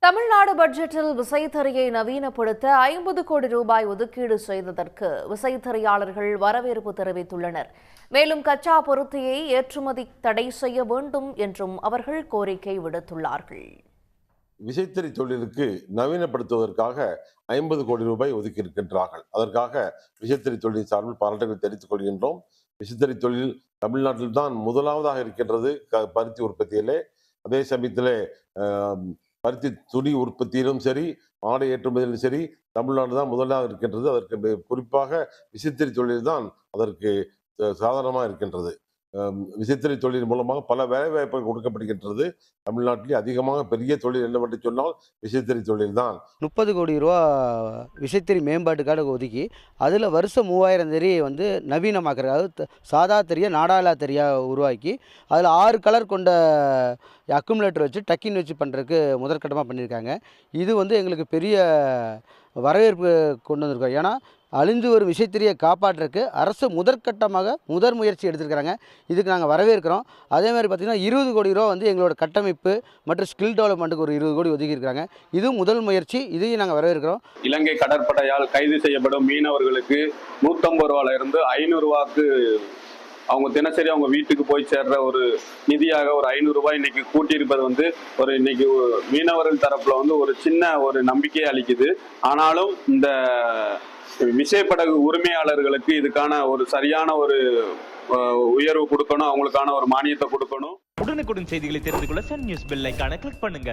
தமிழ்நாடு பட்ஜெட்டில் விசைத்தறியை நவீனப்படுத்த 50 கோடி ரூபாய் ஒதுக்கீடு செய்ததற்கு விசைத்தறியாளர்கள் வரவேற்பு தெரிவித்துள்ளனர். மேலும் கச்சா பொருத்தியை ஏற்றுமதி தடை செய்ய வேண்டும் என்றும் அவர்கள் கோரிக்கை விடுத்துள்ளார்கள். விசைத்தறி தொழிலுக்கு நவீனப்படுத்துவதற்காக 50 கோடி ரூபாய் ஒதுக்கியிருக்கின்றார்கள். அதற்காக விசைத்தறி தொழில் சார்பில் பாராட்டுகளை தெரிவித்துக் கொள்கின்றோம். விசைத்தறி தொழில் தமிழ்நாட்டில் தான் முதலாவதாக இருக்கின்றது பருத்தி உற்பத்தியிலே. அதே சமயத்திலே பருத்தி துணி உற்பத்தியிலும் சரி, ஆடை ஏற்றுமதியிலும் சரி, தமிழ்நாடு தான் முதலாக இருக்கின்றது. அதற்கு குறிப்பாக விசைத்தறி தொழில் தான் அதற்கு சாதாரணமாக இருக்கின்றது. விசைத்தறி தொழில் மூலமாக பல வேலைவாய்ப்புகள் கொடுக்கப்படுகின்றது. தமிழ்நாட்டிலே அதிகமாக பெரிய தொழில் என்னவென்று சொன்னால் விசைத்தறி தொழில் தான். 30 கோடி ரூபா விசைத்தறி மேம்பாட்டுக்காக ஒதுக்கி அதில் வருஷம் 3000 தறியை நவீனமாக்குறது. அதாவது சாதா தறியை நாடாளா தறியாக உருவாக்கி அதில் 6 கலர் கொண்ட அக்குமுலேட்டர் வச்சு டக்கின் வச்சு பண்ணுறதுக்கு முதற்கட்டமாக பண்ணியிருக்காங்க. இது எங்களுக்கு பெரிய வரவேற்பு கொண்டு வந்திருக்கோம். ஏன்னா அழிந்து வரும் விசைத்தறியை காப்பாற்றுறதுக்கு அரசு முதற்கட்டமாக முதற் முயற்சி எடுத்திருக்கிறாங்க. இதுக்கு நாங்கள் வரவேற்கிறோம். அதே மாதிரி பார்த்திங்கன்னா 20 கோடி ரூபா எங்களோட கட்டமைப்பு மற்றும் ஸ்கில் டெவலப்மெண்ட்டுக்கு ஒரு 20 கோடி ஒதுக்கியிருக்காங்க. இதுவும் முதல் முயற்சி. இதையும் நாங்கள் வரவேற்கிறோம். இலங்கை கடற்படையால் கைது செய்யப்படும் மீனவர்களுக்கு 150 ரூபாயிலிருந்து 500 ரூபாய்க்கு அவங்க தினசரி அவங்க வீட்டுக்கு போய் சேர்ற ஒரு நிதியாக ஒரு 500 ரூபாய் இன்னைக்கு கூட்டியிருப்பது ஒரு இன்னைக்கு மீனவர்கள் தரப்புல ஒரு சின்ன ஒரு நம்பிக்கையை அளிக்குது. ஆனாலும் இந்த விசைப்படகு உரிமையாளர்களுக்கு இதுக்கான ஒரு சரியான ஒரு உயர்வு கொடுக்கணும், அவங்களுக்கான ஒரு மானியத்தை கொடுக்கணும். உடனுக்குடன் செய்திகளை தெரிந்து கொள்ள சன் நியூஸ் பெல் ஐகானை கிளிக் பண்ணுங்க.